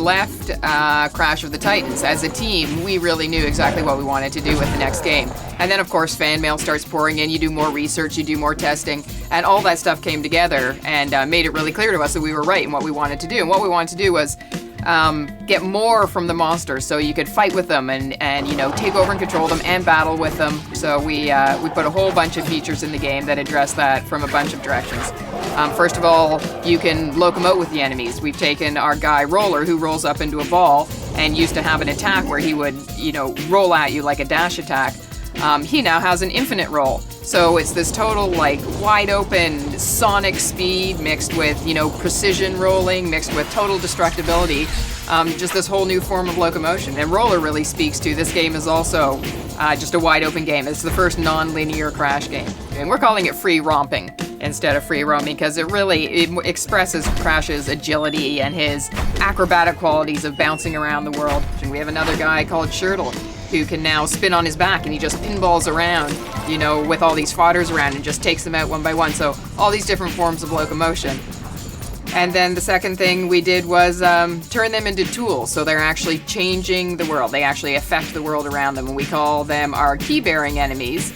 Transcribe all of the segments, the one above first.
left Crash of the Titans, as a team, we really knew exactly what we wanted to do with the next game. And then, of course, fan mail starts pouring in. You do more research, you do more testing, and all that stuff came together and made it really clear to us that we were right in what we wanted to do. And what we wanted to do was get more from the monsters, so you could fight with them and you know, take over and control them and battle with them. So we put a whole bunch of features in the game that address that from a bunch of directions. First of all, you can locomote with the enemies. We've taken our guy Roller, who rolls up into a ball and used to have an attack where he would, you know, roll at you like a dash attack. He now has an infinite roll. So it's this total, like, wide open sonic speed mixed with, you know, precision rolling, mixed with total destructibility. Just this whole new form of locomotion. And Roller really speaks to, this game is also just a wide open game. It's the first non-linear Crash game. And we're calling it free romping instead of free roaming, because it expresses Crash's agility and his acrobatic qualities of bouncing around the world. And we have another guy called Shirtle, who can now spin on his back and he just pinballs around, you know, with all these fodders around and just takes them out one by one. So all these different forms of locomotion. And then the second thing we did was turn them into tools. So they're actually changing the world. They actually affect the world around them. And we call them our key-bearing enemies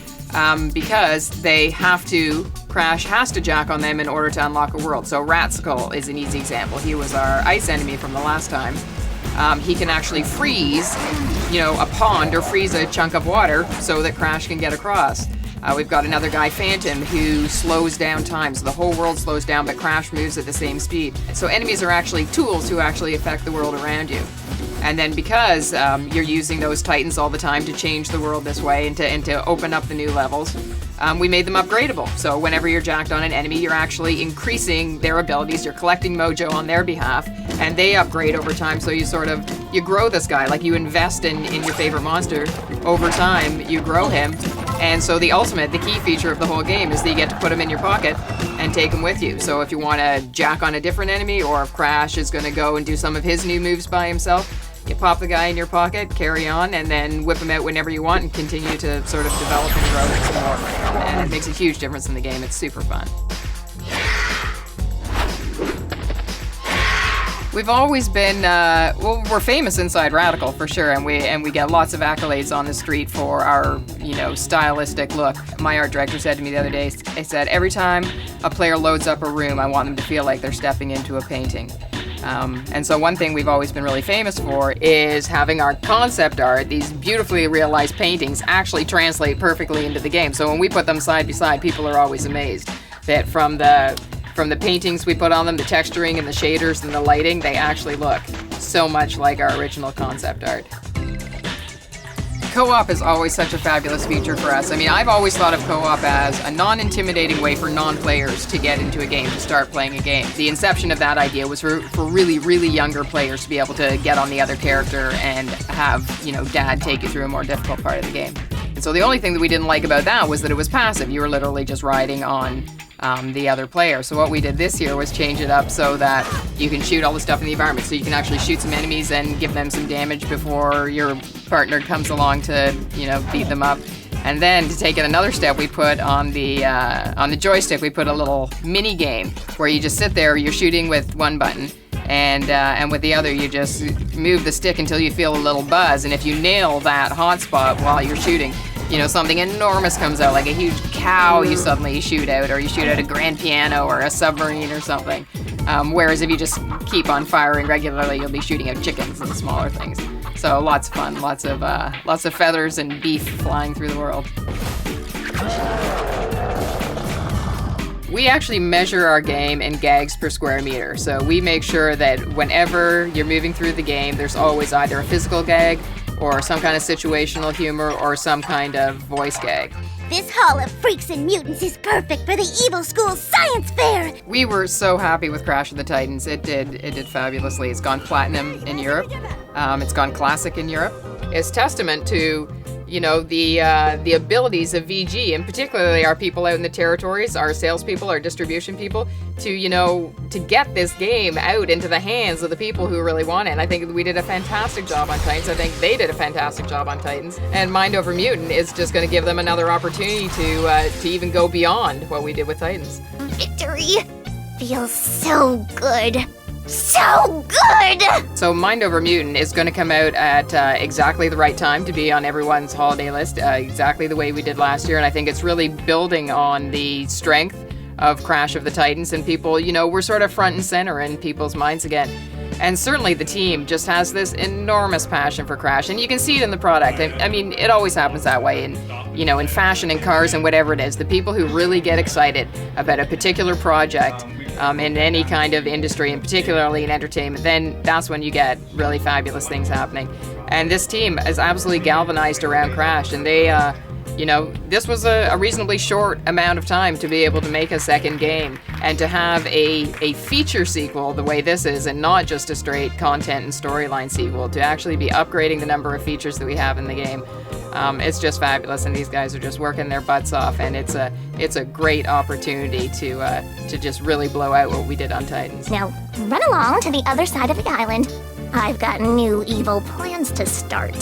because Crash has to jack on them in order to unlock a world. So Ratsicle is an easy example. He was our ice enemy from the last time. He can actually freeze, you know, a pond or freeze a chunk of water so that Crash can get across. We've got another guy, Phantom, who slows down time. So the whole world slows down, but Crash moves at the same speed. So enemies are actually tools who actually affect the world around you. And then because you're using those Titans all the time to change the world this way and to open up the new levels, we made them upgradable. So whenever you're jacked on an enemy, you're actually increasing their abilities. You're collecting mojo on their behalf, and they upgrade over time. So you grow this guy. Like, you invest in your favorite monster. Over time, you grow him. And so the key feature of the whole game is that you get to put him in your pocket and take him with you. So if you want to jack on a different enemy, or if Crash is going to go and do some of his new moves by himself, you pop the guy in your pocket, carry on, and then whip him out whenever you want and continue to sort of develop and grow him some more. And it makes a huge difference in the game. It's super fun. We've always been, we're famous inside Radical for sure, and we get lots of accolades on the street for our, you know, stylistic look. My art director said to me the other day, he said, every time a player loads up a room, I want them to feel like they're stepping into a painting. And so one thing we've always been really famous for is having our concept art, these beautifully realized paintings, actually translate perfectly into the game. So when we put them side by side, people are always amazed that from the paintings we put on them, the texturing and the shaders and the lighting, they actually look so much like our original concept art. Co-op is always such a fabulous feature for us. I mean, I've always thought of co-op as a non-intimidating way for non-players to get into a game, to start playing a game. The inception of that idea was for really, really younger players to be able to get on the other character and have, you know, dad take you through a more difficult part of the game. And so the only thing that we didn't like about that was that it was passive. You were literally just riding on the other player. So what we did this year was change it up so that you can shoot all the stuff in the environment. So you can actually shoot some enemies and give them some damage before your partner comes along to, you know, beat them up. And then to take it another step, we put on the joystick, we put a little mini game where you just sit there, you're shooting with one button, and with the other you just move the stick until you feel a little buzz. And if you nail that hot spot while you're shooting, you know, something enormous comes out, like a huge cow you suddenly shoot out, or you shoot out a grand piano or a submarine or something. Whereas if you just keep on firing regularly, you'll be shooting out chickens and smaller things. So lots of fun, lots of feathers and beef flying through the world. We actually measure our game in gags per square meter. So we make sure that whenever you're moving through the game, there's always either a physical gag or some kind of situational humor or some kind of voice gag. This Hall of Freaks and Mutants is perfect for the Evil School Science Fair! We were so happy with Crash of the Titans. It did fabulously. It's gone platinum in Europe. It's gone classic in Europe. It's testament to, you know, the abilities of VG, and particularly our people out in the territories, our salespeople, our distribution people, to, you know, to get this game out into the hands of the people who really want it. And I think we did a fantastic job on Titans. I think they did a fantastic job on Titans. And Mind Over Mutant is just going to give them another opportunity to even go beyond what we did with Titans. Victory feels so good. So good! So Mind Over Mutant is going to come out at exactly the right time to be on everyone's holiday list, exactly the way we did last year. And I think it's really building on the strength of Crash of the Titans, and people, we're sort of front and center in people's minds again. And certainly the team just has this enormous passion for Crash, and you can see it in the product. I mean, it always happens that way in fashion and cars and whatever it is. The people who really get excited about a particular project in any kind of industry, and particularly in entertainment, then that's when you get really fabulous things happening. And this team is absolutely galvanized around Crash, and they, this was a reasonably short amount of time to be able to make a second game, and to have a feature sequel the way this is, and not just a straight content and storyline sequel, to actually be upgrading the number of features that we have in the game. It's just fabulous, and these guys are just working their butts off, and it's a great opportunity to just really blow out what we did on Titans. Now, run along to the other side of the island. I've got new evil plans to start.